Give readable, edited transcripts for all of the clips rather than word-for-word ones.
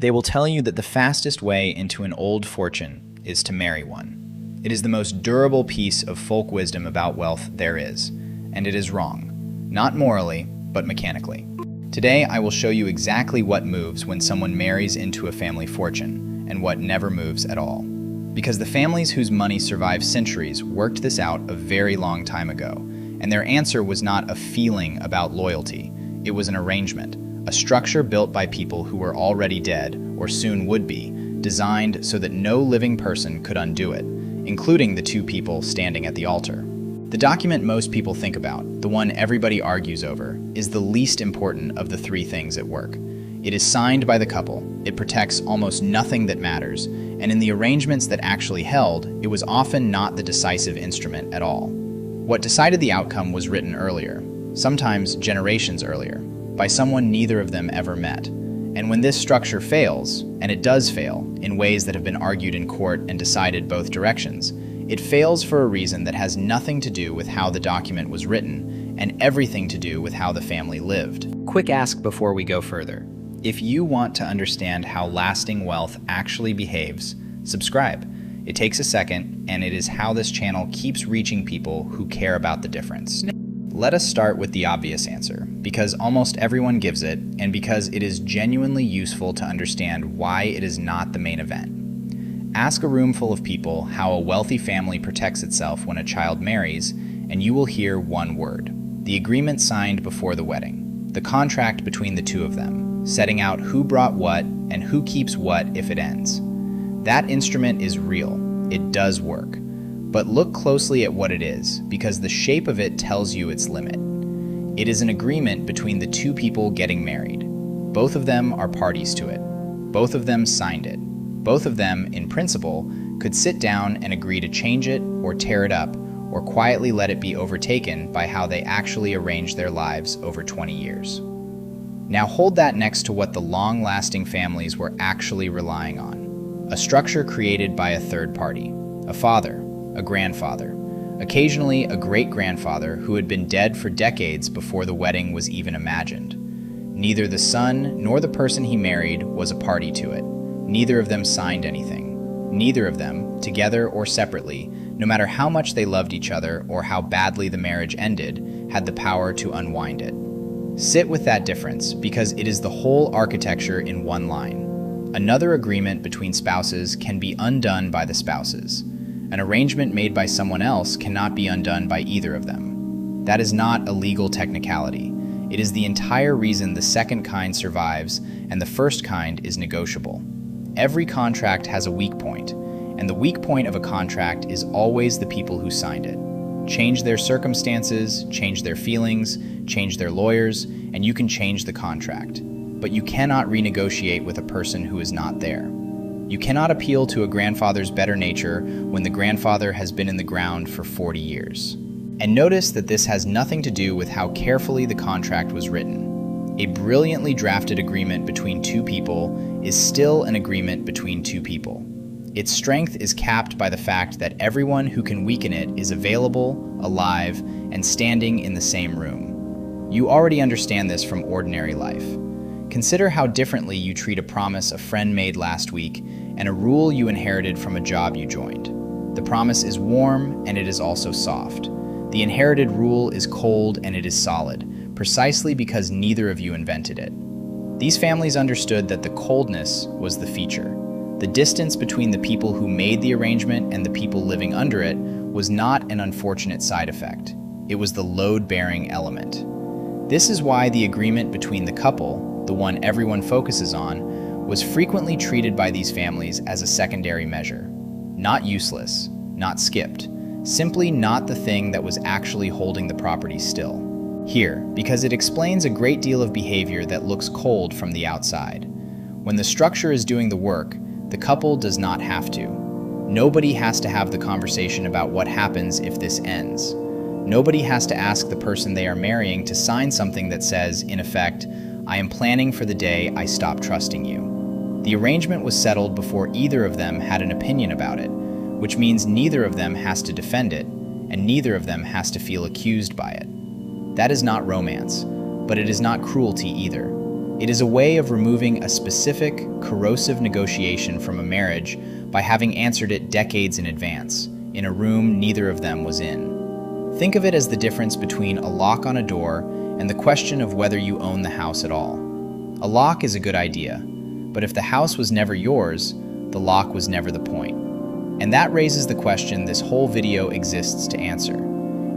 They will tell you that the fastest way into an old fortune is to marry one. It is the most durable piece of folk wisdom about wealth there is, and it is wrong. Not morally, but mechanically. Today, I will show you exactly what moves when someone marries into a family fortune, and what never moves at all. Because the families whose money survived centuries worked this out a very long time ago, and their answer was not a feeling about loyalty, it was an arrangement, a structure built by people who were already dead, or soon would be, designed so that no living person could undo it, including the two people standing at the altar. The document most people think about, the one everybody argues over, is the least important of the three things at work. It is signed by the couple, it protects almost nothing that matters, and in the arrangements that actually held, it was often not the decisive instrument at all. What decided the outcome was written earlier, sometimes generations earlier, by someone neither of them ever met. And when this structure fails, and it does fail, in ways that have been argued in court and decided both directions, it fails for a reason that has nothing to do with how the document was written, and everything to do with how the family lived. Quick ask before we go further. If you want to understand how lasting wealth actually behaves, subscribe. It takes a second, and it is how this channel keeps reaching people who care about the difference. Let us start with the obvious answer, because almost everyone gives it, and because it is genuinely useful to understand why it is not the main event. Ask a room full of people how a wealthy family protects itself when a child marries, and you will hear one word: the agreement signed before the wedding, the contract between the two of them, setting out who brought what and who keeps what if it ends. That instrument is real. It does work. But look closely at what it is, because the shape of it tells you its limit. It is an agreement between the two people getting married. Both of them are parties to it. Both of them signed it. Both of them, in principle, could sit down and agree to change it or tear it up, or quietly let it be overtaken by how they actually arranged their lives over 20 years. Now hold that next to what the long-lasting families were actually relying on. A structure created by a third party, a father, a grandfather, occasionally a great-grandfather who had been dead for decades before the wedding was even imagined. Neither the son nor the person he married was a party to it. Neither of them signed anything. Neither of them, together or separately, no matter how much they loved each other or how badly the marriage ended, had the power to unwind it. Sit with that difference, because it is the whole architecture in one line. Another agreement between spouses can be undone by the spouses. An arrangement made by someone else cannot be undone by either of them. That is not a legal technicality. It is the entire reason the second kind survives and the first kind is negotiable. Every contract has a weak point, and the weak point of a contract is always the people who signed it. Change their circumstances, change their feelings, change their lawyers, and you can change the contract. But you cannot renegotiate with a person who is not there. You cannot appeal to a grandfather's better nature when the grandfather has been in the ground for 40 years. And notice that this has nothing to do with how carefully the contract was written. A brilliantly drafted agreement between two people is still an agreement between two people. Its strength is capped by the fact that everyone who can weaken it is available, alive, and standing in the same room. You already understand this from ordinary life. Consider how differently you treat a promise a friend made last week and a rule you inherited from a job you joined. The promise is warm and it is also soft. The inherited rule is cold and it is solid, precisely because neither of you invented it. These families understood that the coldness was the feature. The distance between the people who made the arrangement and the people living under it was not an unfortunate side effect. It was the load-bearing element. This is why the agreement between the couple, the one everyone focuses on, was frequently treated by these families as a secondary measure. Not useless, not skipped, simply not the thing that was actually holding the property still. Here, because it explains a great deal of behavior that looks cold from the outside. When the structure is doing the work, the couple does not have to. Nobody has to have the conversation about what happens if this ends. Nobody has to ask the person they are marrying to sign something that says, in effect, "I am planning for the day I stop trusting you." The arrangement was settled before either of them had an opinion about it, which means neither of them has to defend it, and neither of them has to feel accused by it. That is not romance, but it is not cruelty either. It is a way of removing a specific, corrosive negotiation from a marriage by having answered it decades in advance, in a room neither of them was in. Think of it as the difference between a lock on a door and the question of whether you own the house at all. A lock is a good idea, but if the house was never yours, the lock was never the point. And that raises the question this whole video exists to answer.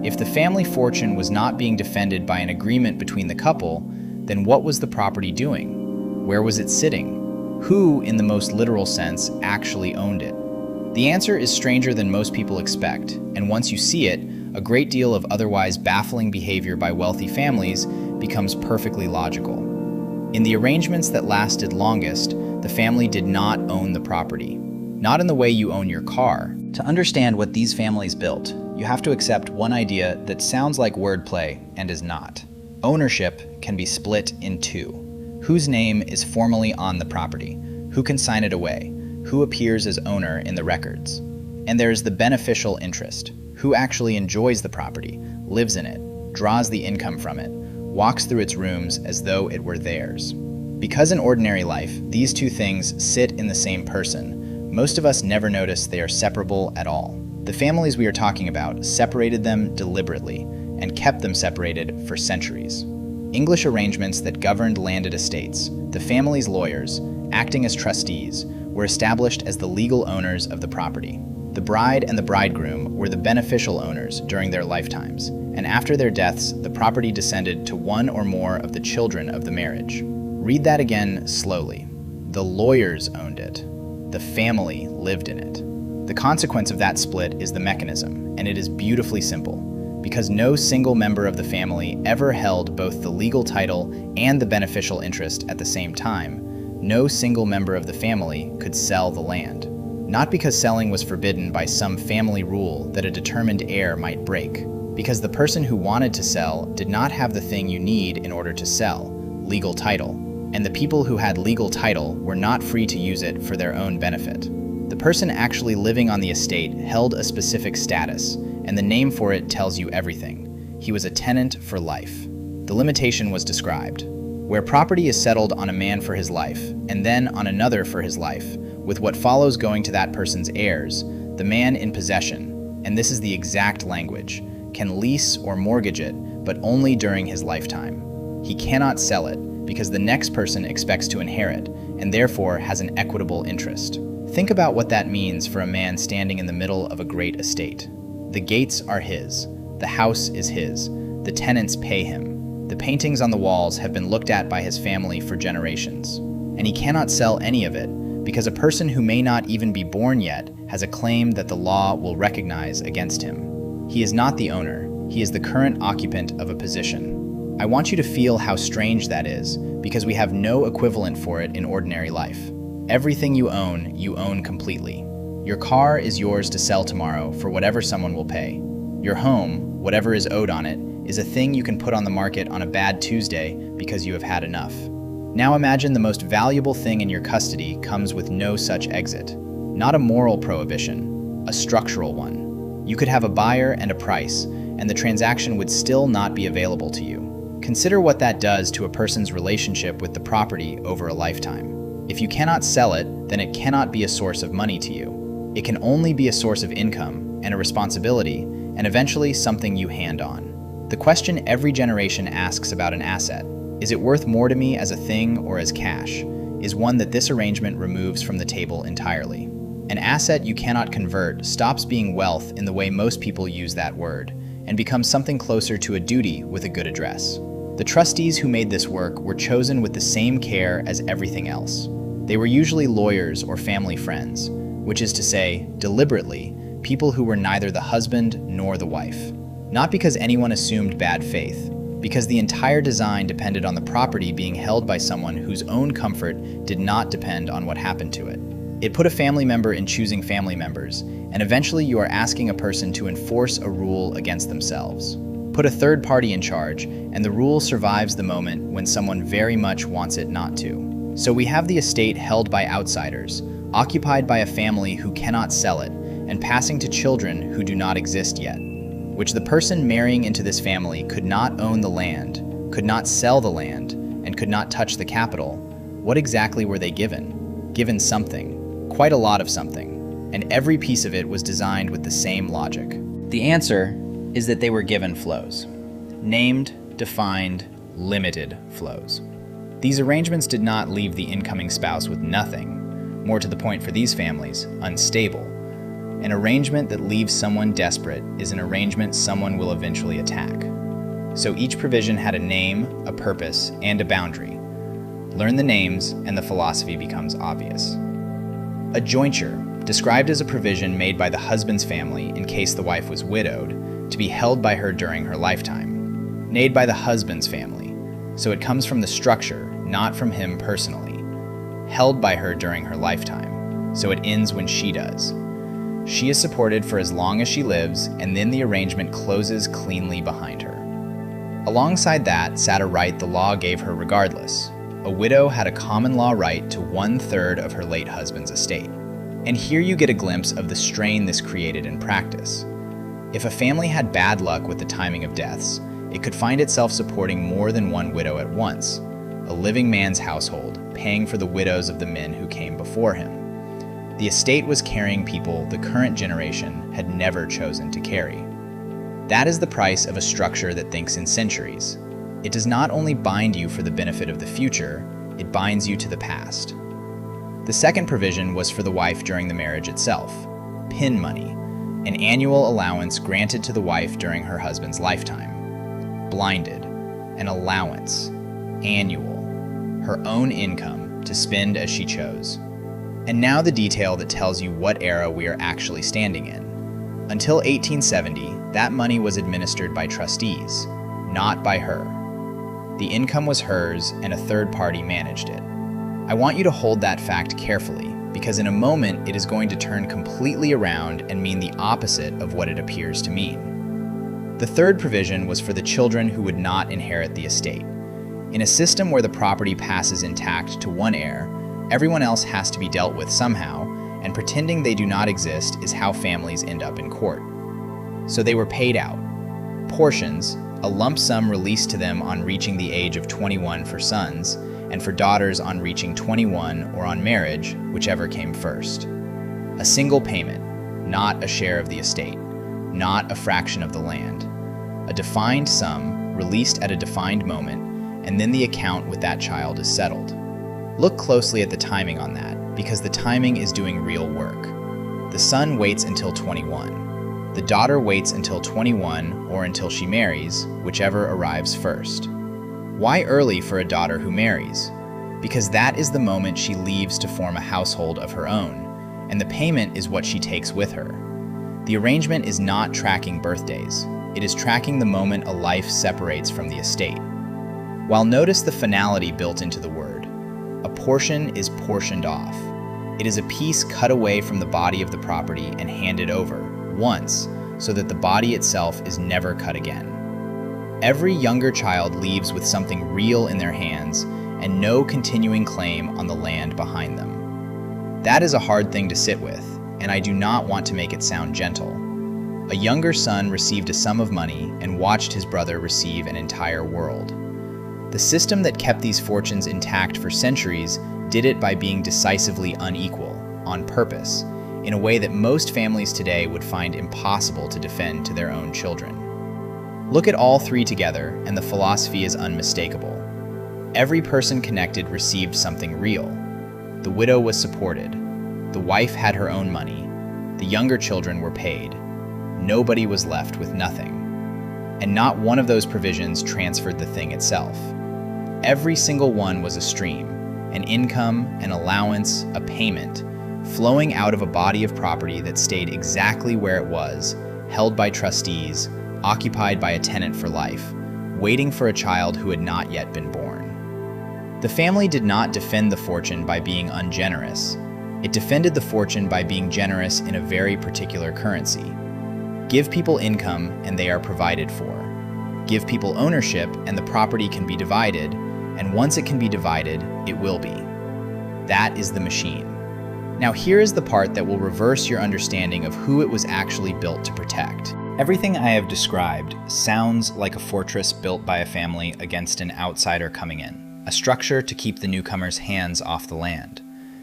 If the family fortune was not being defended by an agreement between the couple, then what was the property doing? Where was it sitting? Who, in the most literal sense, actually owned it? The answer is stranger than most people expect, and once you see it, a great deal of otherwise baffling behavior by wealthy families becomes perfectly logical. In the arrangements that lasted longest, the family did not own the property. Not in the way you own your car. To understand what these families built, you have to accept one idea that sounds like wordplay and is not. Ownership can be split in two. Whose name is formally on the property? Who can sign it away? Who appears as owner in the records? And there is the beneficial interest. Who actually enjoys the property, lives in it, draws the income from it, walks through its rooms as though it were theirs. Because in ordinary life, these two things sit in the same person, most of us never notice they are separable at all. The families we are talking about separated them deliberately and kept them separated for centuries. English arrangements that governed landed estates, the family's lawyers, acting as trustees, were established as the legal owners of the property. The bride and the bridegroom were the beneficial owners during their lifetimes, and after their deaths, the property descended to one or more of the children of the marriage. Read that again slowly. The lawyers owned it. The family lived in it. The consequence of that split is the mechanism, and it is beautifully simple. Because no single member of the family ever held both the legal title and the beneficial interest at the same time, no single member of the family could sell the land. Not because selling was forbidden by some family rule that a determined heir might break. Because the person who wanted to sell did not have the thing you need in order to sell, legal title. And the people who had legal title were not free to use it for their own benefit. The person actually living on the estate held a specific status, and the name for it tells you everything. He was a tenant for life. The limitation was described. Where property is settled on a man for his life, and then on another for his life, with what follows going to that person's heirs, the man in possession, and this is the exact language, can lease or mortgage it, but only during his lifetime. He cannot sell it, because the next person expects to inherit, and therefore has an equitable interest. Think about what that means for a man standing in the middle of a great estate. The gates are his, the house is his, the tenants pay him. The paintings on the walls have been looked at by his family for generations, and he cannot sell any of it because a person who may not even be born yet has a claim that the law will recognize against him. He is not the owner, he is the current occupant of a position. I want you to feel how strange that is, because we have no equivalent for it in ordinary life. Everything you own completely. Your car is yours to sell tomorrow for whatever someone will pay. Your home, whatever is owed on it, is a thing you can put on the market on a bad Tuesday because you have had enough. Now imagine the most valuable thing in your custody comes with no such exit. Not a moral prohibition, a structural one. You could have a buyer and a price, and the transaction would still not be available to you. Consider what that does to a person's relationship with the property over a lifetime. If you cannot sell it, then it cannot be a source of money to you. It can only be a source of income and a responsibility, and eventually something you hand on. The question every generation asks about an asset, is it worth more to me as a thing or as cash, is one that this arrangement removes from the table entirely. An asset you cannot convert stops being wealth in the way most people use that word, and becomes something closer to a duty with a good address. The trustees who made this work were chosen with the same care as everything else. They were usually lawyers or family friends, which is to say, deliberately, people who were neither the husband nor the wife. Not because anyone assumed bad faith, because the entire design depended on the property being held by someone whose own comfort did not depend on what happened to it. It put a family member in choosing family members, and eventually you are asking a person to enforce a rule against themselves. Put a third party in charge, and the rule survives the moment when someone very much wants it not to. So we have the estate held by outsiders, occupied by a family who cannot sell it, and passing to children who do not exist yet, which the person marrying into this family could not own the land, could not sell the land, and could not touch the capital, what exactly were they given? Given something, quite a lot of something, and every piece of it was designed with the same logic. The answer is that they were given flows. Named, defined, limited flows. These arrangements did not leave the incoming spouse with nothing, more to the point for these families, unstable. An arrangement that leaves someone desperate is an arrangement someone will eventually attack. So each provision had a name, a purpose, and a boundary. Learn the names, and the philosophy becomes obvious. A jointure, described as a provision made by the husband's family in case the wife was widowed, to be held by her during her lifetime. Made by the husband's family, so it comes from the structure, not from him personally. Held by her during her lifetime, so it ends when she does. She is supported for as long as she lives, and then the arrangement closes cleanly behind her. Alongside that sat a right the law gave her regardless. A widow had a common law right to 1/3 of her late husband's estate. And here you get a glimpse of the strain this created in practice. If a family had bad luck with the timing of deaths, it could find itself supporting more than one widow at once, a living man's household, paying for the widows of the men who came before him. The estate was carrying people the current generation had never chosen to carry. That is the price of a structure that thinks in centuries. It does not only bind you for the benefit of the future, it binds you to the past. The second provision was for the wife during the marriage itself. Pin money, an annual allowance granted to the wife during her husband's lifetime. Blinded, an allowance, annual, her own income to spend as she chose. And now the detail that tells you what era we are actually standing in. Until 1870, that money was administered by trustees, not by her. The income was hers, and a third party managed it. I want you to hold that fact carefully, because in a moment it is going to turn completely around and mean the opposite of what it appears to mean. The third provision was for the children who would not inherit the estate. In a system where the property passes intact to one heir, everyone else has to be dealt with somehow, and pretending they do not exist is how families end up in court. So they were paid out. Portions, a lump sum released to them on reaching the age of 21 for sons, and for daughters on reaching 21 or on marriage, whichever came first. A single payment, not a share of the estate, not a fraction of the land. A defined sum, released at a defined moment, and then the account with that child is settled. Look closely at the timing on that, because the timing is doing real work. The son waits until 21. The daughter waits until 21 or until she marries, whichever arrives first. Why early for a daughter who marries? Because that is the moment she leaves to form a household of her own, and the payment is what she takes with her. The arrangement is not tracking birthdays. It is tracking the moment a life separates from the estate. While notice the finality built into the word. A portion is portioned off. It is a piece cut away from the body of the property and handed over, once, so that the body itself is never cut again. Every younger child leaves with something real in their hands and no continuing claim on the land behind them. That is a hard thing to sit with, and I do not want to make it sound gentle. A younger son received a sum of money and watched his brother receive an entire world. The system that kept these fortunes intact for centuries did it by being decisively unequal, on purpose, in a way that most families today would find impossible to defend to their own children. Look at all three together, and the philosophy is unmistakable. Every person connected received something real. The widow was supported. The wife had her own money. The younger children were paid. Nobody was left with nothing. And not one of those provisions transferred the thing itself. Every single one was a stream, an income, an allowance, a payment, flowing out of a body of property that stayed exactly where it was, held by trustees, occupied by a tenant for life, waiting for a child who had not yet been born. The family did not defend the fortune by being ungenerous. It defended the fortune by being generous in a very particular currency. Give people income and they are provided for. Give people ownership and the property can be divided, and once it can be divided, it will be. That is the machine. Now here is the part that will reverse your understanding of who it was actually built to protect. Everything I have described sounds like a fortress built by a family against an outsider coming in. a structure to keep the newcomers' hands off the land.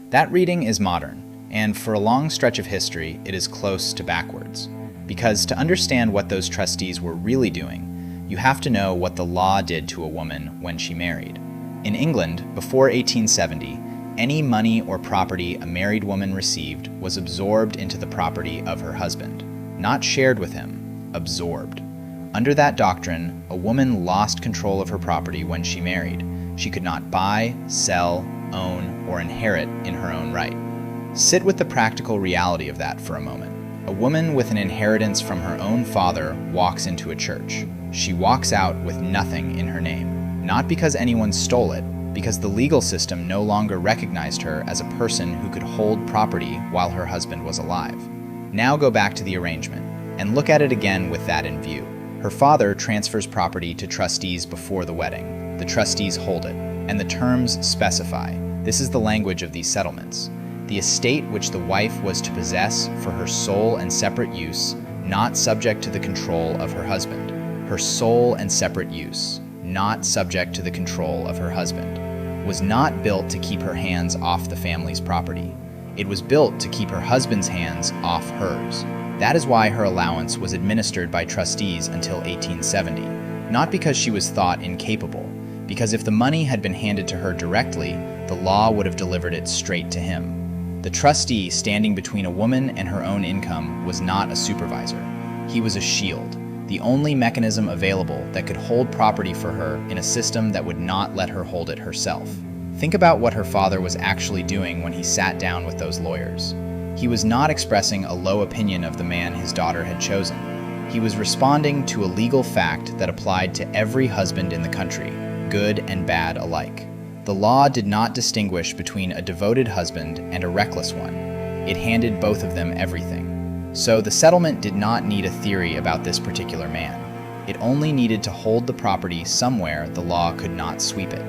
That reading is modern, and for a long stretch of history, it is close to backwards. Because to understand what those trustees were really doing, you have to know what the law did to a woman when she married. In England, before 1870, any money or property a married woman received was absorbed into the property of her husband. Not shared with him, absorbed. Under that doctrine, a woman lost control of her property when she married. She could not buy, sell, own, or inherit in her own right. Sit with the practical reality of that for a moment. A woman with an inheritance from her own father walks into a church. She walks out with nothing in her name, not because anyone stole it, because the legal system no longer recognized her as a person who could hold property while her husband was alive. Now go back to the arrangement, and look at it again with that in view. Her father transfers property to trustees before the wedding. The trustees hold it, and the terms specify. This is the language of these settlements. The estate which the wife was to possess for her sole and separate use, not subject to the control of her husband. Her sole and separate use, not subject to the control of her husband, was not built to keep her hands off the family's property. It was built to keep her husband's hands off hers. That is why her allowance was administered by trustees until 1870, not because she was thought incapable, because if the money had been handed to her directly, the law would have delivered it straight to him. The trustee standing between a woman and her own income was not a supervisor. He was a shield, the only mechanism available that could hold property for her in a system that would not let her hold it herself. Think about what her father was actually doing when he sat down with those lawyers. He was not expressing a low opinion of the man his daughter had chosen. He was responding to a legal fact that applied to every husband in the country, good and bad alike. The law did not distinguish between a devoted husband and a reckless one. It handed both of them everything. So the settlement did not need a theory about this particular man. It only needed to hold the property somewhere the law could not sweep it.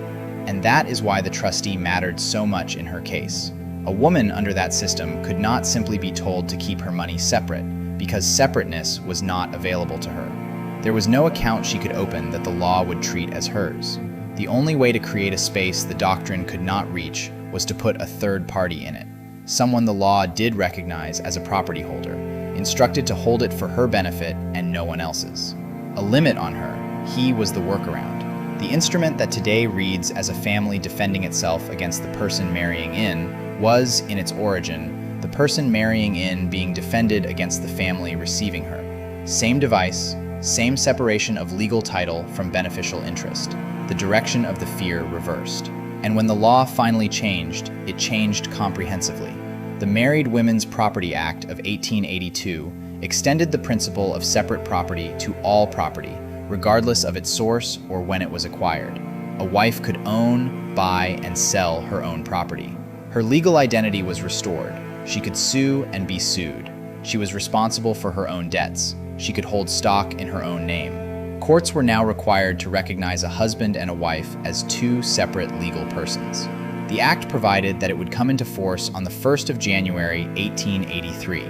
And that is why the trustee mattered so much in her case. A woman under that system could not simply be told to keep her money separate, because separateness was not available to her. There was no account she could open that the law would treat as hers. The only way to create a space the doctrine could not reach was to put a third party in it, someone the law did recognize as a property holder, instructed to hold it for her benefit and no one else's. A limit on her, he was the workaround. The instrument that today reads as a family defending itself against the person marrying in was, in its origin, the person marrying in being defended against the family receiving her. Same device, same separation of legal title from beneficial interest. The direction of the fear reversed. And when the law finally changed, it changed comprehensively. The Married Women's Property Act of 1882 extended the principle of separate property to all property, regardless of its source or when it was acquired. A wife could own, buy, and sell her own property. Her legal identity was restored. She could sue and be sued. She was responsible for her own debts. She could hold stock in her own name. Courts were now required to recognize a husband and a wife as two separate legal persons. The act provided that it would come into force on the 1st of January, 1883,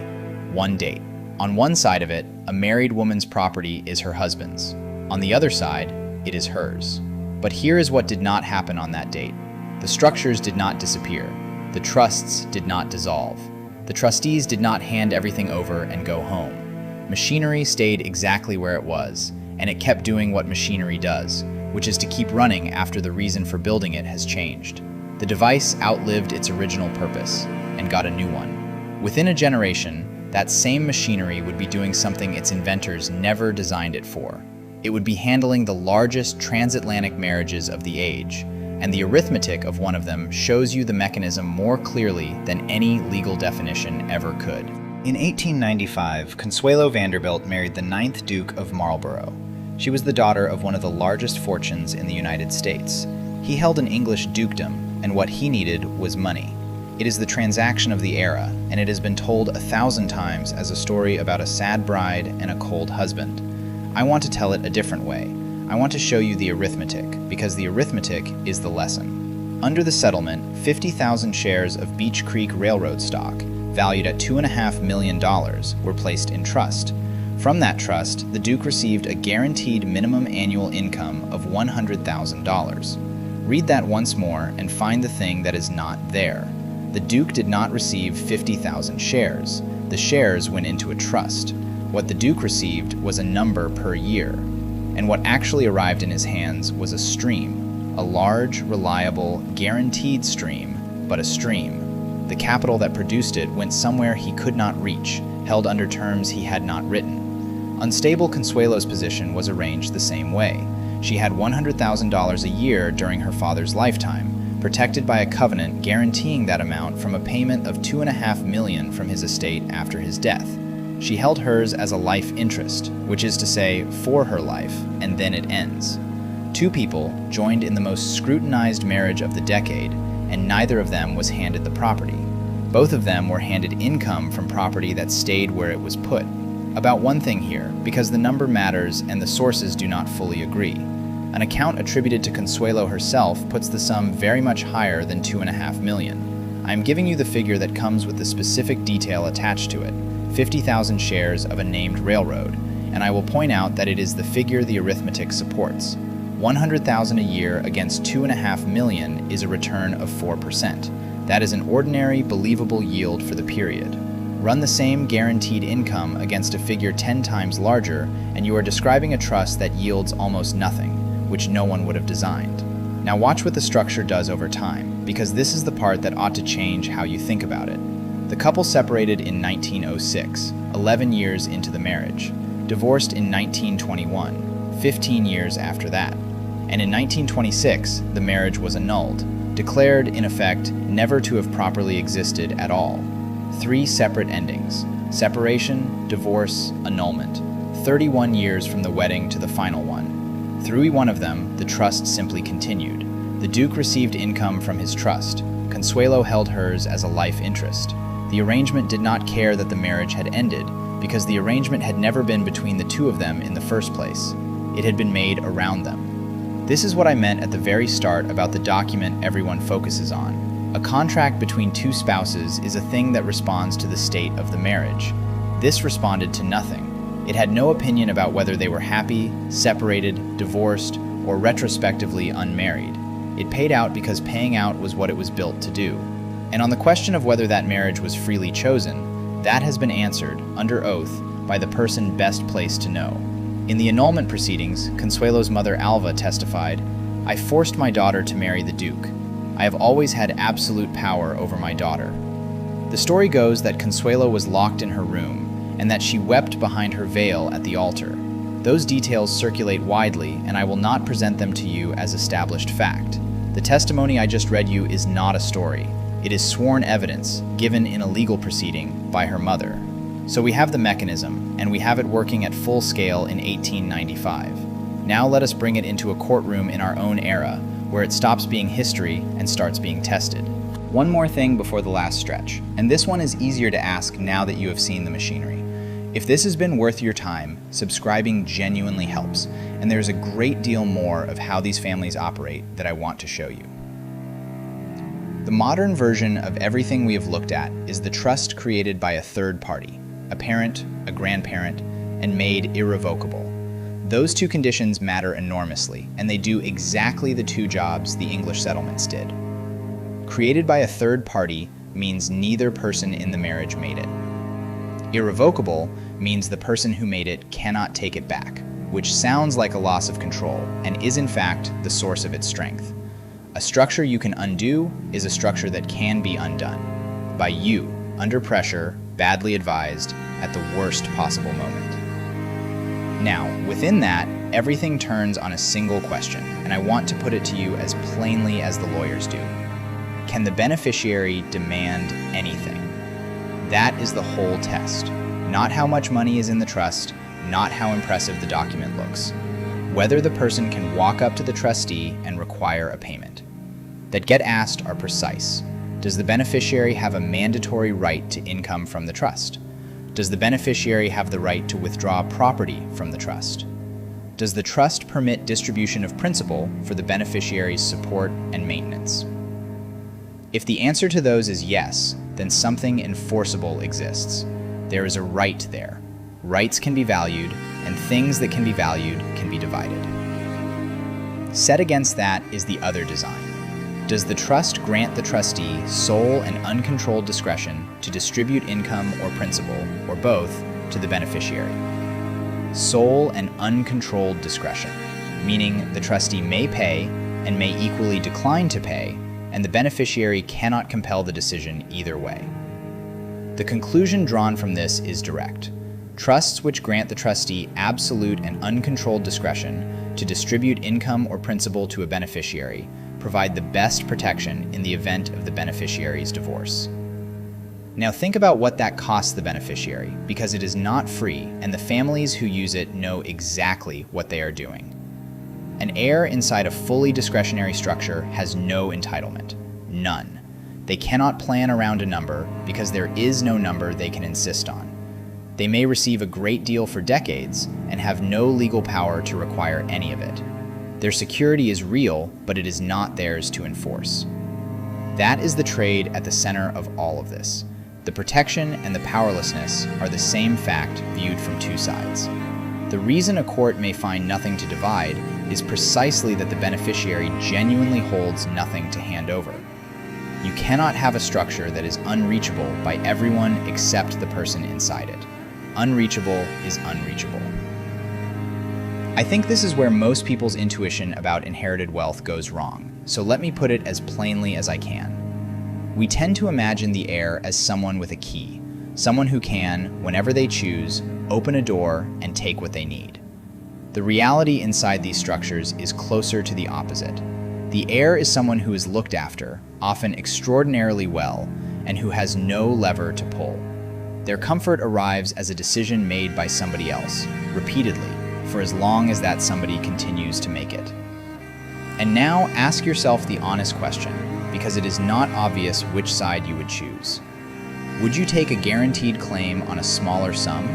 one date. On one side of it, a married woman's property is her husband's. On the other side, it is hers. But here is what did not happen on that date. The structures did not disappear. The trusts did not dissolve. The trustees did not hand everything over and go home. Machinery stayed exactly where it was, and it kept doing what machinery does, which is to keep running after the reason for building it has changed. The device outlived its original purpose and got a new one. Within a generation, that same machinery would be doing something its inventors never designed it for. It would be handling the largest transatlantic marriages of the age, and the arithmetic of one of them shows you the mechanism more clearly than any legal definition ever could. In 1895, Consuelo Vanderbilt married the 9th Duke of Marlborough. She was the daughter of one of the largest fortunes in the United States. He held an English dukedom, and what he needed was money. It is the transaction of the era, and it has been told 1,000 times as a story about a sad bride and a cold husband. I want to tell it a different way. I want to show you the arithmetic, because the arithmetic is the lesson. Under the settlement, 50,000 shares of Beech Creek Railroad stock, valued at $2.5 million, were placed in trust. From that trust, the Duke received a guaranteed minimum annual income of $100,000. Read that once more and find the thing that is not there. The Duke did not receive 50,000 shares. The shares went into a trust. What the Duke received was a number per year. And what actually arrived in his hands was a stream. A large, reliable, guaranteed stream, but a stream. The capital that produced it went somewhere he could not reach, held under terms he had not written. Unstable Consuelo's position was arranged the same way. She had $100,000 a year during her father's lifetime, protected by a covenant guaranteeing that amount from a payment of $2.5 million from his estate after his death. She held hers as a life interest, which is to say, for her life, and then it ends. Two people joined in the most scrutinized marriage of the decade, and neither of them was handed the property. Both of them were handed income from property that stayed where it was put. About one thing here, because the number matters and the sources do not fully agree. An account attributed to Consuelo herself puts the sum very much higher than $2.5 million. I am giving you the figure that comes with the specific detail attached to it, 50,000 shares of a named railroad, and I will point out that it is the figure the arithmetic supports. 100,000 a year against $2.5 million is a return of 4%. That is an ordinary, believable yield for the period. Run the same guaranteed income against a figure 10 times larger, and you are describing a trust that yields almost nothing, which no one would have designed. Now watch what the structure does over time, because this is the part that ought to change how you think about it. The couple separated in 1906, 11 years into the marriage, divorced in 1921, 15 years after that, and in 1926 the marriage was annulled, declared, in effect, never to have properly existed at all. 3 separate endings: separation, divorce, annulment, 31 years from the wedding to the final one. Through one of them, the trust simply continued. The Duke received income from his trust. Consuelo held hers as a life interest. The arrangement did not care that the marriage had ended, because the arrangement had never been between the two of them in the first place. It had been made around them. This is what I meant at the very start about the document everyone focuses on. A contract between two spouses is a thing that responds to the state of the marriage. This responded to nothing. It had no opinion about whether they were happy, separated, divorced, or retrospectively unmarried. It paid out because paying out was what it was built to do. And on the question of whether that marriage was freely chosen, that has been answered, under oath, by the person best placed to know. In the annulment proceedings, Consuelo's mother Alva testified, "I forced my daughter to marry the Duke. I have always had absolute power over my daughter." The story goes that Consuelo was locked in her room, and that she wept behind her veil at the altar. Those details circulate widely, and I will not present them to you as established fact. The testimony I just read you is not a story. It is sworn evidence, given in a legal proceeding, by her mother. So we have the mechanism, and we have it working at full scale in 1895. Now let us bring it into a courtroom in our own era, where it stops being history and starts being tested. One more thing before the last stretch, and this one is easier to ask now that you have seen the machinery. If this has been worth your time, subscribing genuinely helps, and there's a great deal more of how these families operate that I want to show you. The modern version of everything we have looked at is the trust created by a third party, a parent, a grandparent, and made irrevocable. Those two conditions matter enormously, and they do exactly the two jobs the English settlements did. Created by a third party means neither person in the marriage made it. Irrevocable means the person who made it cannot take it back, which sounds like a loss of control, and is in fact the source of its strength. A structure you can undo is a structure that can be undone by you, under pressure, badly advised, at the worst possible moment. Now, within that, everything turns on a single question, and I want to put it to you as plainly as the lawyers do. Can the beneficiary demand anything? That is the whole test. Not how much money is in the trust, not how impressive the document looks. Whether the person can walk up to the trustee and require a payment. That get asked are precise. Does the beneficiary have a mandatory right to income from the trust? Does the beneficiary have the right to withdraw property from the trust? Does the trust permit distribution of principal for the beneficiary's support and maintenance? If the answer to those is yes, then something enforceable exists. There is a right there. Rights can be valued, and things that can be valued can be divided. Set against that is the other design. Does the trust grant the trustee sole and uncontrolled discretion to distribute income or principal, or both, to the beneficiary? Sole and uncontrolled discretion, meaning the trustee may pay and may equally decline to pay, and the beneficiary cannot compel the decision either way. The conclusion drawn from this is direct. Trusts which grant the trustee absolute and uncontrolled discretion to distribute income or principal to a beneficiary provide the best protection in the event of the beneficiary's divorce. Now think about what that costs the beneficiary, because it is not free and the families who use it know exactly what they are doing. An heir inside a fully discretionary structure has no entitlement. None. They cannot plan around a number because there is no number they can insist on. They may receive a great deal for decades and have no legal power to require any of it. Their security is real, but it is not theirs to enforce. That is the trade at the center of all of this. The protection and the powerlessness are the same fact viewed from two sides. The reason a court may find nothing to divide is precisely that the beneficiary genuinely holds nothing to hand over. You cannot have a structure that is unreachable by everyone except the person inside it. Unreachable is unreachable. I think this is where most people's intuition about inherited wealth goes wrong, so let me put it as plainly as I can. We tend to imagine the heir as someone with a key, someone who can, whenever they choose, open a door and take what they need. The reality inside these structures is closer to the opposite. The heir is someone who is looked after, often extraordinarily well, and who has no lever to pull. Their comfort arrives as a decision made by somebody else, repeatedly, for as long as that somebody continues to make it. And now ask yourself the honest question, because it is not obvious which side you would choose. Would you take a guaranteed claim on a smaller sum,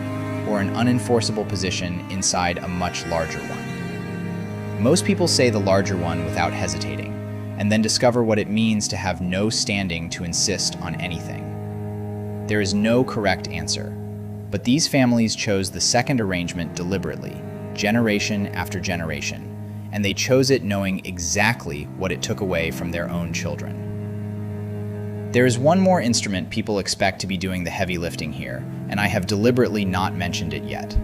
or an unenforceable position inside a much larger one? Most people say the larger one without hesitating, and then discover what it means to have no standing to insist on anything. There is no correct answer, but these families chose the second arrangement deliberately, generation after generation, and they chose it knowing exactly what it took away from their own children. There is one more instrument people expect to be doing the heavy lifting here, and I have deliberately not mentioned it yet.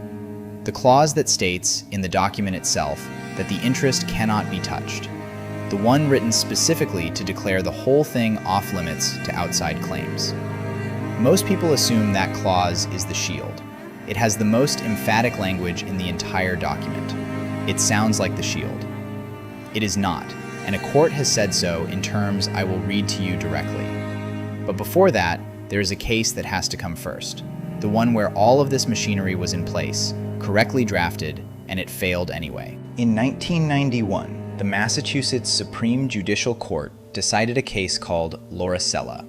The clause that states, in the document itself, that the interest cannot be touched. The one written specifically to declare the whole thing off limits to outside claims. Most people assume that clause is the shield. It has the most emphatic language in the entire document. It sounds like the shield. It is not, and a court has said so in terms I will read to you directly. But before that, there is a case that has to come first, the one where all of this machinery was in place, correctly drafted, and it failed anyway. In 1991, the Massachusetts Supreme Judicial Court decided a case called Lauricella.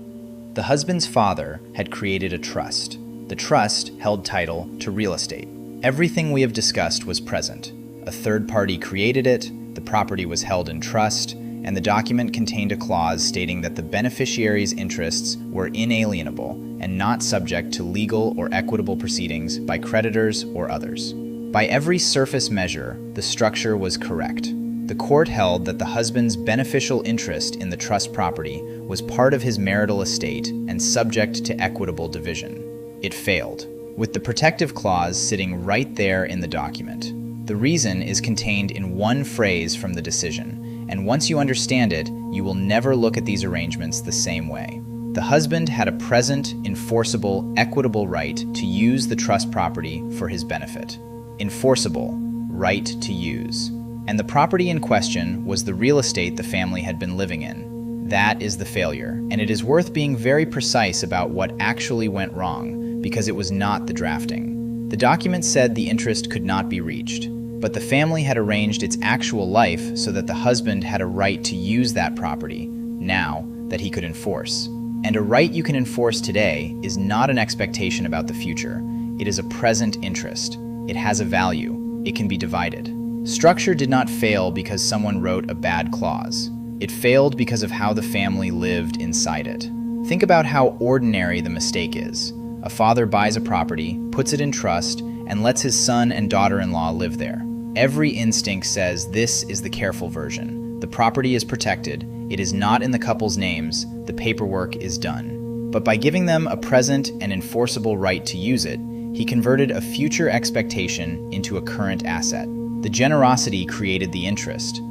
The husband's father had created a trust. The trust held title to real estate. Everything we have discussed was present. A third party created it, the property was held in trust, and the document contained a clause stating that the beneficiary's interests were inalienable and not subject to legal or equitable proceedings by creditors or others. By every surface measure, the structure was correct. The court held that the husband's beneficial interest in the trust property was part of his marital estate and subject to equitable division. It failed, with the protective clause sitting right there in the document. The reason is contained in one phrase from the decision, and once you understand it, you will never look at these arrangements the same way. The husband had a present, enforceable, equitable right to use the trust property for his benefit. Enforceable, right to use. And the property in question was the real estate the family had been living in. That is the failure, and it is worth being very precise about what actually went wrong, because it was not the drafting. The document said the interest could not be reached, but the family had arranged its actual life so that the husband had a right to use that property, now, that he could enforce. And a right you can enforce today is not an expectation about the future. It is a present interest. It has a value. It can be divided. Structure did not fail because someone wrote a bad clause. It failed because of how the family lived inside it. Think about how ordinary the mistake is. A father buys a property, puts it in trust, and lets his son and daughter-in-law live there. Every instinct says this is the careful version, The property is protected, it is not in the couple's names, the paperwork is done. But by giving them a present and enforceable right to use it, he converted a future expectation into a current asset. The generosity created the interest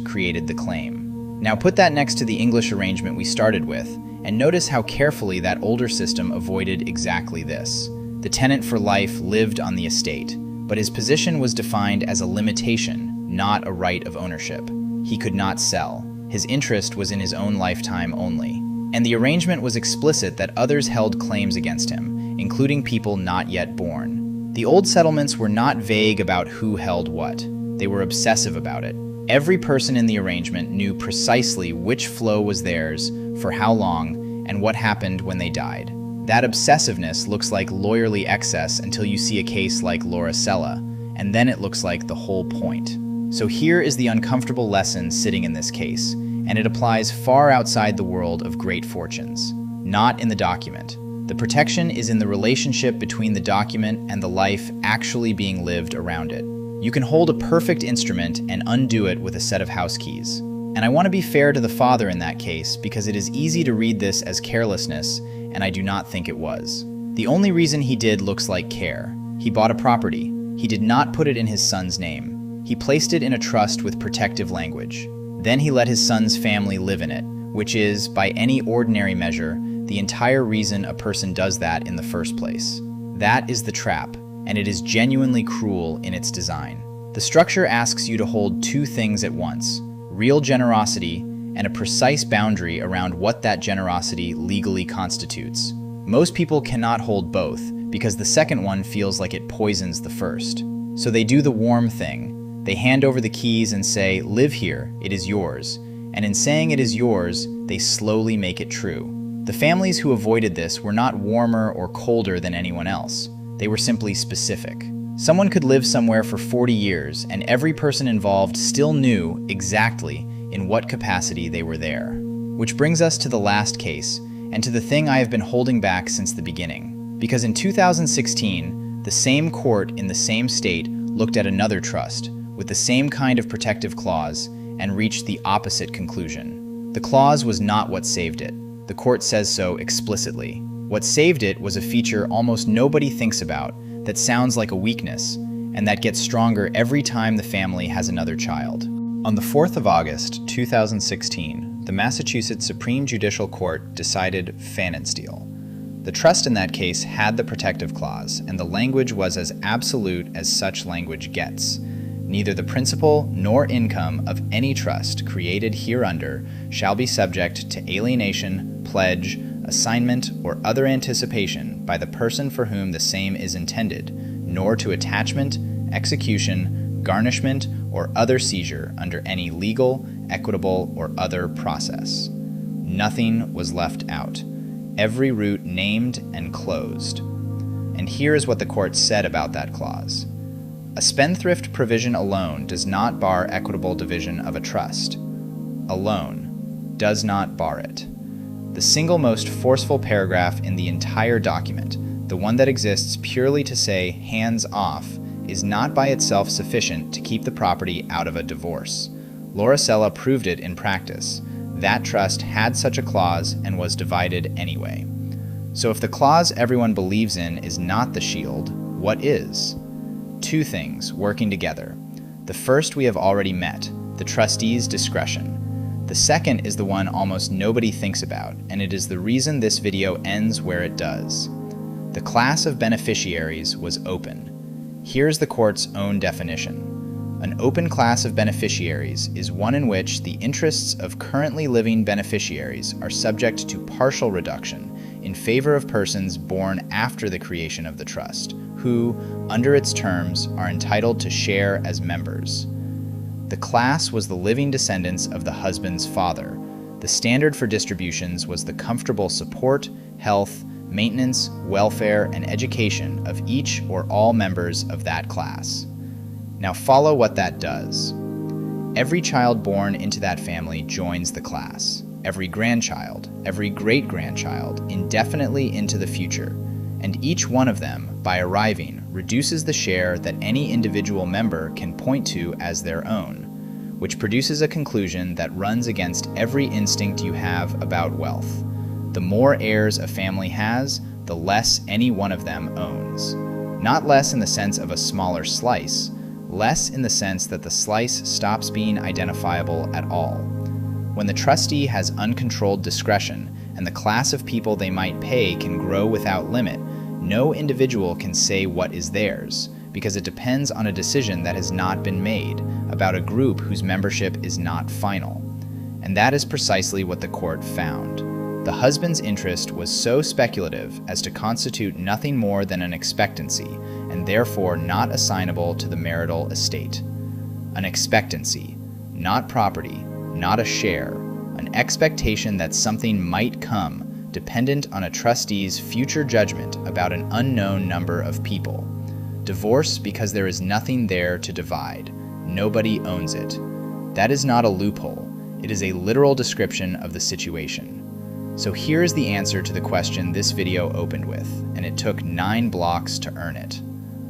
created the claim. Now put that next to the English arrangement we started with, and notice how carefully that older system avoided exactly this. The tenant for life lived on the estate, but his position was defined as a limitation, not a right of ownership. He could not sell. His interest was in his own lifetime only. And the arrangement was explicit that others held claims against him, including people not yet born. The old settlements were not vague about who held what. They were obsessive about it. Every person in the arrangement knew precisely which flow was theirs, for how long, and what happened when they died. That obsessiveness looks like lawyerly excess until you see a case like Lauricella, and then it looks like the whole point. So here is the uncomfortable lesson sitting in this case, and it applies far outside the world of great fortunes. Not in the document. The protection is in the relationship between the document and the life actually being lived around it. You can hold a perfect instrument and undo it with a set of house keys. And I want to be fair to the father in that case because it is easy to read this as carelessness, and I do not think it was. The only reason he did looks like care. He bought a property. He did not put it in his son's name. He placed it in a trust with protective language. Then he let his son's family live in it, which is, by any ordinary measure, the entire reason a person does that in the first place. That is the trap, and it is genuinely cruel in its design. The structure asks you to hold two things at once: real generosity and a precise boundary around what that generosity legally constitutes. Most people cannot hold both because the second one feels like it poisons the first. So they do the warm thing. They hand over the keys and say, "Live here, it is yours." And in saying it is yours, they slowly make it true. The families who avoided this were not warmer or colder than anyone else. They were simply specific. Someone could live somewhere for 40 years, and every person involved still knew exactly in what capacity they were there. Which brings us to the last case, and to the thing I have been holding back since the beginning. Because in 2016, the same court in the same state looked at another trust, with the same kind of protective clause, and reached the opposite conclusion. The clause was not what saved it. The court says so explicitly. What saved it was a feature almost nobody thinks about, that sounds like a weakness, and that gets stronger every time the family has another child. On the 4th of August, 2016, the Massachusetts Supreme Judicial Court decided Pfannenstiel. The trust in that case had the protective clause, and the language was as absolute as such language gets. Neither the principal nor income of any trust created hereunder shall be subject to alienation, pledge, assignment, or other anticipation by the person for whom the same is intended, nor to attachment, execution, garnishment, or other seizure under any legal, equitable, or other process. Nothing was left out. Every route named and closed. And here is what the court said about that clause. A spendthrift provision alone does not bar equitable division of a trust. Alone does not bar it. The single most forceful paragraph in the entire document, the one that exists purely to say hands off, is not by itself sufficient to keep the property out of a divorce. Lauricella proved it in practice. That trust had such a clause and was divided anyway. So if the clause everyone believes in is not the shield, what is? Two things working together. The first we have already met, the trustee's discretion. The second is the one almost nobody thinks about, and it is the reason this video ends where it does. The class of beneficiaries was open. Here's the court's own definition. An open class of beneficiaries is one in which the interests of currently living beneficiaries are subject to partial reduction in favor of persons born after the creation of the trust, who, under its terms, are entitled to share as members. The class was the living descendants of the husband's father. The standard for distributions was the comfortable support, health, maintenance, welfare, and education of each or all members of that class. Now follow what that does. Every child born into that family joins the class. Every grandchild, every great-grandchild, indefinitely into the future. And each one of them, by arriving, reduces the share that any individual member can point to as their own. which produces a conclusion that runs against every instinct you have about wealth. The more heirs a family has, the less any one of them owns. Not less in the sense of a smaller slice, less in the sense that the slice stops being identifiable at all. When the trustee has uncontrolled discretion and the class of people they might pay can grow without limit, no individual can say what is theirs, because it depends on a decision that has not been made about a group whose membership is not final. And that is precisely what the court found. The husband's interest was so speculative as to constitute nothing more than an expectancy, and therefore not assignable to the marital estate. An expectancy, not property, not a share, an expectation that something might come, dependent on a trustee's future judgment about an unknown number of people. Divorce because there is nothing there to divide. Nobody owns it. That is not a loophole. It is a literal description of the situation. So here is the answer to the question this video opened with, and it took 9 blocks to earn it.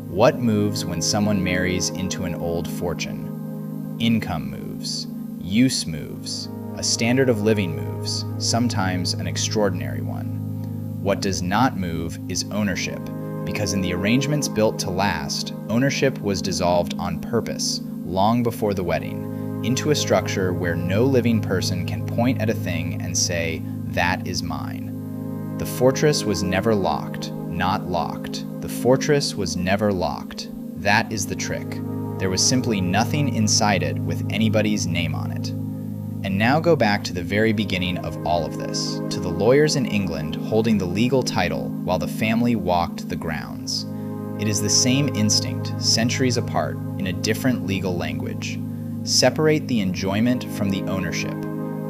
What moves when someone marries into an old fortune? Income moves. Use moves. A standard of living moves, sometimes an extraordinary one. What does not move is ownership, because in the arrangements built to last, ownership was dissolved on purpose, long before the wedding, into a structure where no living person can point at a thing and say, "That is mine." The fortress was never locked, not locked. The fortress was never locked. That is the trick. There was simply nothing inside it with anybody's name on it. And now go back to the very beginning of all of this, to the lawyers in England holding the legal title while the family walked the grounds. It is the same instinct, centuries apart, in a different legal language. Separate the enjoyment from the ownership.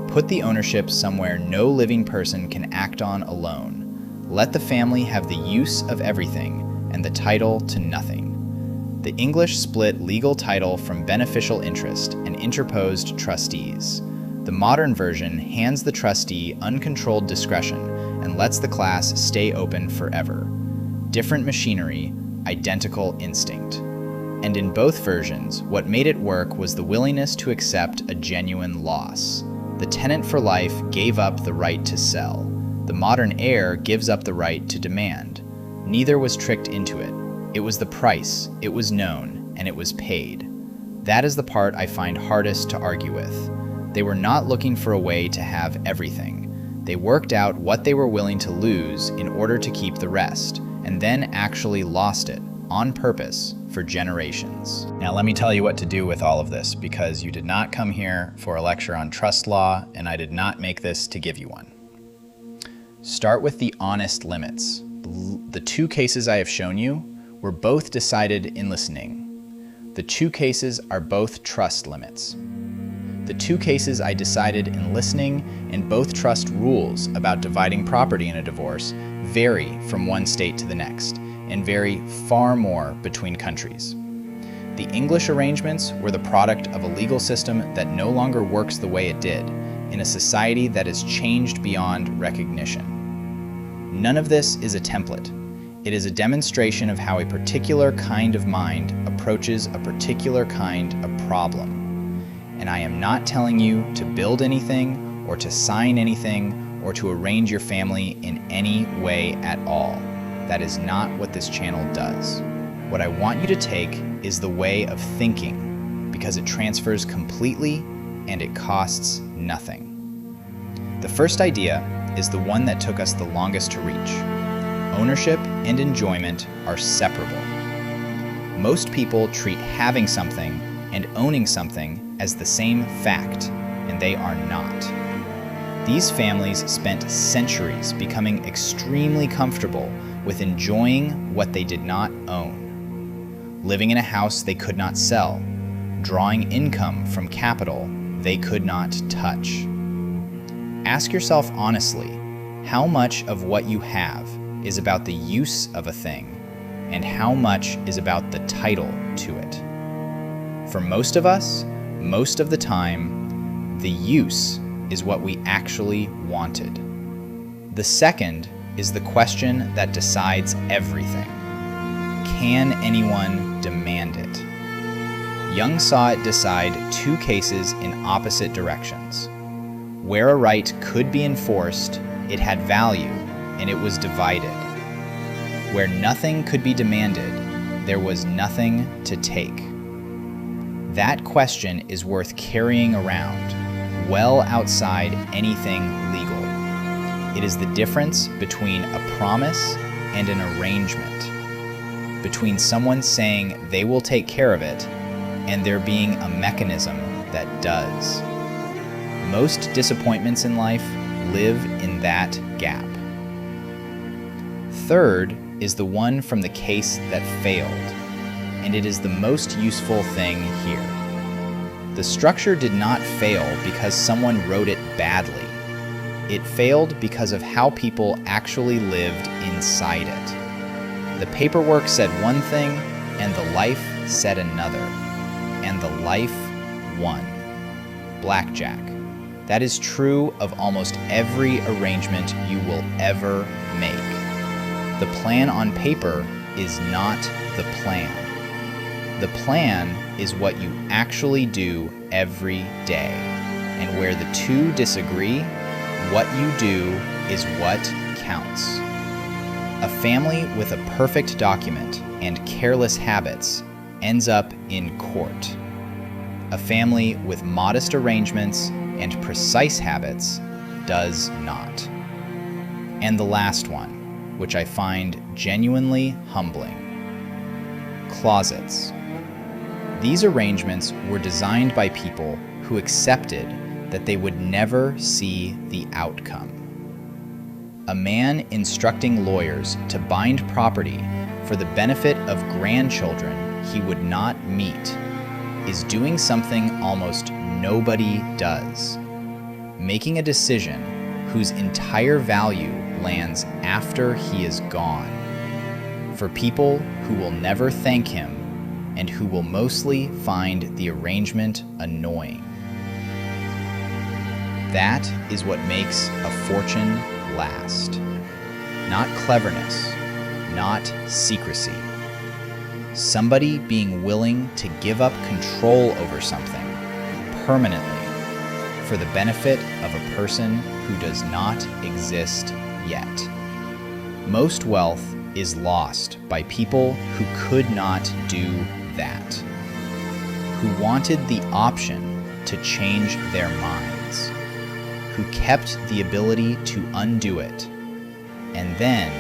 Put the ownership somewhere no living person can act on alone. Let the family have the use of everything and the title to nothing. The English split legal title from beneficial interest and interposed trustees. The modern version hands the trustee uncontrolled discretion and lets the class stay open forever. Different machinery, identical instinct. And in both versions, what made it work was the willingness to accept a genuine loss. The tenant for life gave up the right to sell. The modern heir gives up the right to demand. Neither was tricked into it. It was the price, it was known, and it was paid. That is the part I find hardest to argue with. They were not looking for a way to have everything. They worked out what they were willing to lose in order to keep the rest, and then actually lost it, on purpose, for generations. Now let me tell you what to do with all of this, because you did not come here for a lecture on trust law, and I did not make this to give you one. Start with the honest limits. The 2 cases I have shown you were both decided in listening. The 2 cases are both trust limits. The 2 cases I decided in listening and both trust rules about dividing property in a divorce vary from one state to the next and vary far more between countries. The English arrangements were the product of a legal system that no longer works the way it did in a society that has changed beyond recognition. None of this is a template. It is a demonstration of how a particular kind of mind approaches a particular kind of problem. And I am not telling you to build anything or to sign anything or to arrange your family in any way at all. That is not what this channel does. What I want you to take is the way of thinking, because it transfers completely and it costs nothing. The first idea is the one that took us the longest to reach. Ownership and enjoyment are separable. Most people treat having something and owning something as the same fact, and they are not. These families spent centuries becoming extremely comfortable with enjoying what they did not own, living in a house they could not sell, drawing income from capital they could not touch. Ask yourself honestly, how much of what you have is about the use of a thing, and how much is about the title to it? For most of us, most of the time, the use is what we actually wanted. The second is the question that decides everything. Can anyone demand it? Young saw it decide two cases in opposite directions. Where a right could be enforced, it had value, and it was divided. Where nothing could be demanded, there was nothing to take. That question is worth carrying around, well outside anything legal. It is the difference between a promise and an arrangement, between someone saying they will take care of it and there being a mechanism that does. Most disappointments in life live in that gap. Third is the one from the case that failed, and it is the most useful thing here. The structure did not fail because someone wrote it badly. It failed because of how people actually lived inside it. The paperwork said one thing, and the life said another, and the life won. Blackjack. That is true of almost every arrangement you will ever make. The plan on paper is not the plan. The plan is what you actually do every day, and where the two disagree, what you do is what counts. A family with a perfect document and careless habits ends up in court. A family with modest arrangements and precise habits does not. And the last one, which I find genuinely humbling. Closets. These arrangements were designed by people who accepted that they would never see the outcome. A man instructing lawyers to bind property for the benefit of grandchildren he would not meet is doing something almost nobody does, making a decision whose entire value lands after he is gone, for people who will never thank him and who will mostly find the arrangement annoying. That is what makes a fortune last. Not cleverness, not secrecy. Somebody being willing to give up control over something permanently for the benefit of a person who does not exist yet. Most wealth is lost by people who could not do that, who wanted the option to change their minds, who kept the ability to undo it, and then,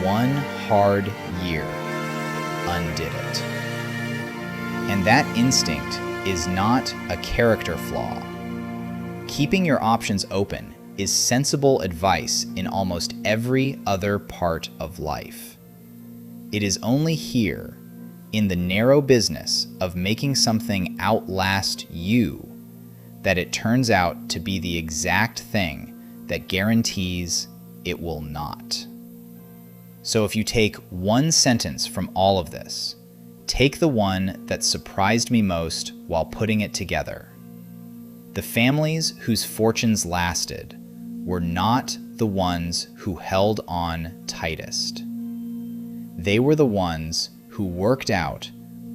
one hard year, undid it. And that instinct is not a character flaw. Keeping your options open is sensible advice in almost every other part of life. It is only here, in the narrow business of making something outlast you, that it turns out to be the exact thing that guarantees it will not. So if you take one sentence from all of this, take the one that surprised me most while putting it together. The families whose fortunes lasted were not the ones who held on tightest. They were the ones who worked out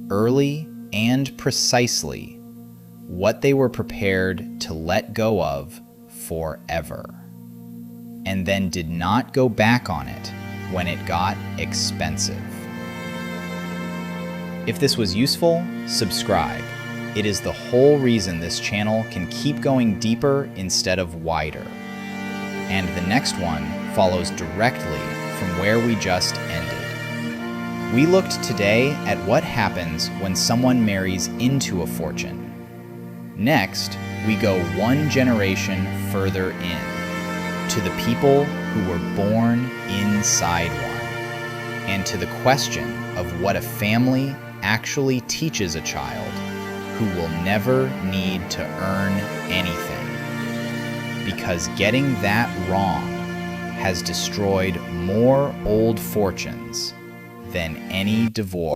early and precisely what they were prepared to let go of forever, and then did not go back on it when it got expensive. If this was useful, subscribe. It is the whole reason this channel can keep going deeper instead of wider. And the next one follows directly from where we just ended. We looked today at what happens when someone marries into a fortune. Next, we go one generation further in, to the people who were born inside one, and to the question of what a family actually teaches a child who will never need to earn anything, because getting that wrong has destroyed more old fortunes than any divorce.